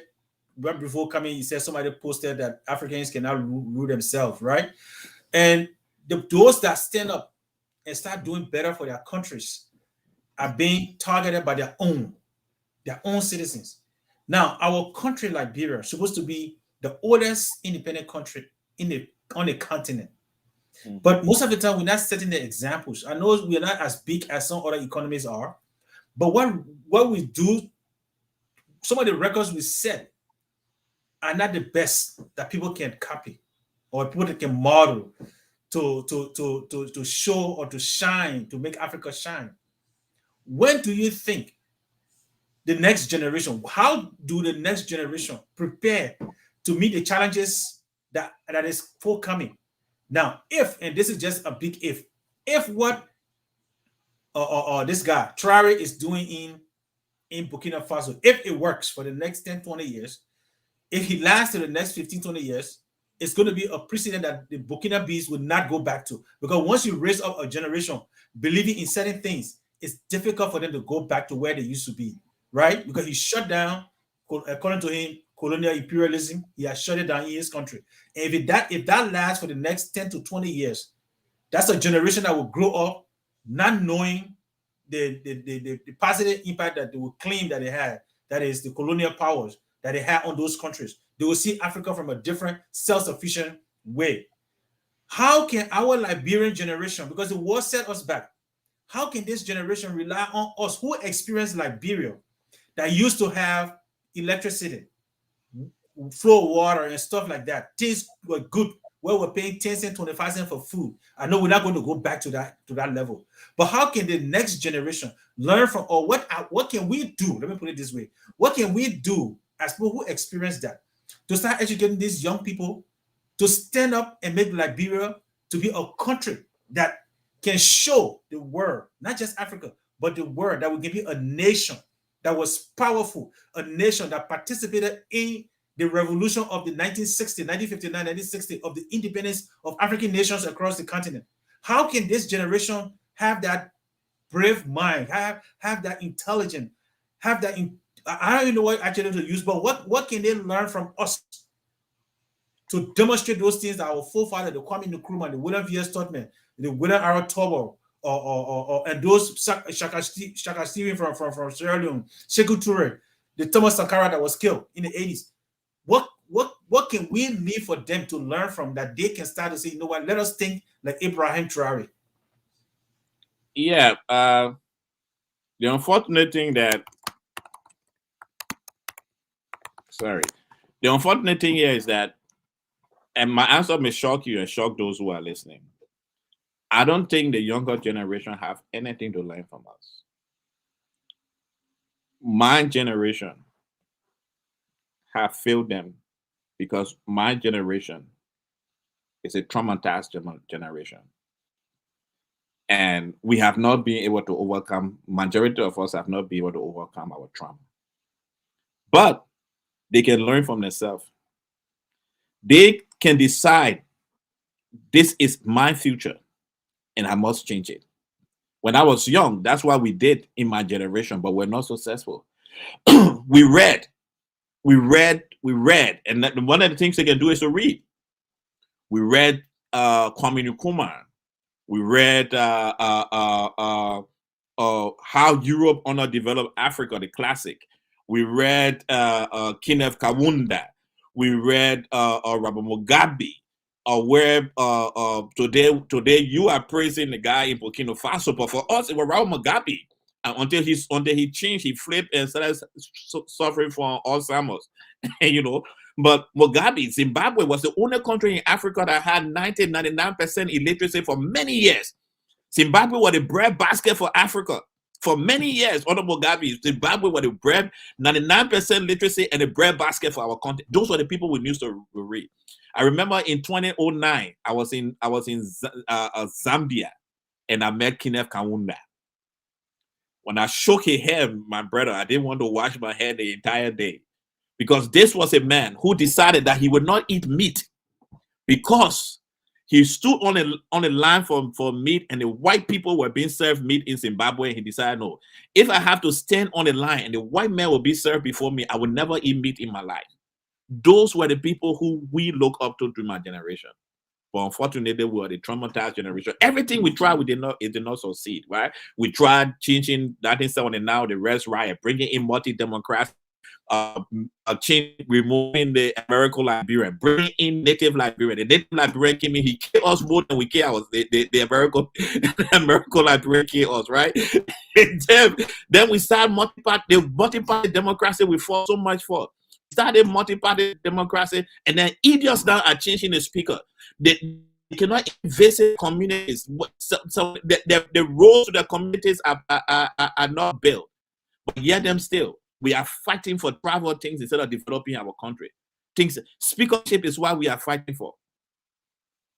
right before coming, you said somebody posted that Africans cannot rule themselves, right? And those that stand up and start doing better for their countries are being targeted by their own citizens. Now, our country, Liberia, is supposed to be the oldest independent country on the continent. But most of the time, we're not setting the examples. I know we're not as big as some other economies are, but what we do, some of the records we set are not the best that people can copy or people that can model to show or to shine, to make Africa shine. When do you think the next generation, how do the next generation prepare to meet the challenges that is forthcoming? Now, and this is just a big if what this guy Traore is doing in Burkina Faso, if it works for the next 10, 20 years, if he lasts to the next 15, 20 years, it's going to be a precedent that the Burkinabes would not go back to. Because once you raise up a generation believing in certain things, it's difficult for them to go back to where they used to be, right? Because he shut down, according to him, colonial imperialism. He has shut it down in his country. And if that lasts for the next 10 to 20 years, that's a generation that will grow up not knowing the positive impact that they will claim that they had, that is the colonial powers that they had on those countries. They will see Africa from a different self-sufficient way. How can our Liberian generation, because the war set us back, how can this generation rely on us who experienced Liberia, that used to have electricity, flow of water and stuff like that? Things were good, where we're paying 10 cents, 25 cents for food. I know we're not going to go back to that level. But how can the next generation learn from, or what can we do? Let me put it this way. What can we do as people who experience that to start educating these young people to stand up and make Liberia to be a country that can show the world, not just Africa, but the world, that will give you a nation that was powerful, a nation that participated in the revolution of the 1960, 1959, 1960, of the independence of African nations across the continent? How can this generation have that brave mind, have that intelligence, have that, I don't even know what actually to use, but what can they learn from us to demonstrate those things that our forefathers, the Kwame Nkrumah, the William V.S. Tubman, the William R. Tobo, and those Shaka Stephen from Sierra Leone, Sekou Touré, the Thomas Sankara that was killed in the 80s. What can we leave for them to learn from, that they can start to say, you know what, let us think like Ibrahim Traore? Yeah, the unfortunate thing here is that, and my answer may shock you and shock those who are listening, I don't think the younger generation have anything to learn from us. My generation have failed them because my generation is a traumatized generation. And we have not been able to overcome, majority of us have not been able to overcome our trauma. But they can learn from themselves. They can decide, this is my future and I must change it. When I was young, that's what we did in my generation, but we're not successful. we read. And one of the things they can do is to read. We read Kwame Nkrumah. We read how Europe underdeveloped Africa, the classic. We read Kenneth Kaunda. We read Robert Mugabe. Where today you are praising the guy in Burkina Faso, but for us it was Robert Mugabe. Until he changed, he flipped and started suffering from Alzheimer's. But Mugabe, Zimbabwe was the only country in Africa that had 99% illiteracy for many years. Zimbabwe was the bread basket for Africa. For many years, under Mugabe, Zimbabwe was the bread, 99% literacy and the bread basket for our country. Those were the people we used to read. I remember in 2009, I was in Zambia, and I met Kenneth Kaunda. When I shook his hand, my brother, I didn't want to wash my hair the entire day, because this was a man who decided that he would not eat meat because he stood on a line for meat, and the white people were being served meat in Zimbabwe. And he decided, no, if I have to stand on a line and the white man will be served before me, I will never eat meat in my life. Those were the people who we look up to through my generation. But unfortunately, we were the traumatized generation. Everything we tried, it did not succeed, right? We tried changing 1970 now, the Rest Riot, bringing in multi-democracy, removing the American Liberian, bringing in native Liberian. The native Liberian came in, he killed us more than we kill us. The American Liberian killed us, right? then we started multi-party democracy we fought so much for. Started multi-party democracy, and then idiots now are changing the speaker. They cannot visit communities. So the roads to the communities are not built. But yet them still, we are fighting for travel things instead of developing our country. Speakership is what we are fighting for.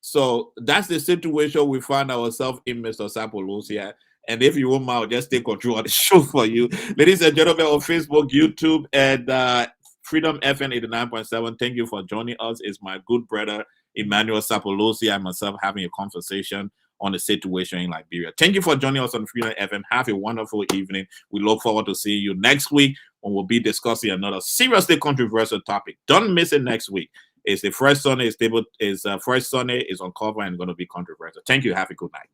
So that's the situation we find ourselves in, Mr. Sapolosia. And if you want, I'll just take control of the show for you. Ladies and gentlemen, on Facebook, YouTube, and Freedom FM 89.7, thank you for joining us. It's my good brother, Emmanuel Sapolosia, and myself having a conversation on the situation in Liberia. Thank you for joining us on Freedom FM. Have a wonderful evening. We look forward to seeing you next week when we'll be discussing another seriously controversial topic. Don't miss it next week. It's the first Sunday. First Sunday is on cover and going to be controversial. Thank you. Have a good night.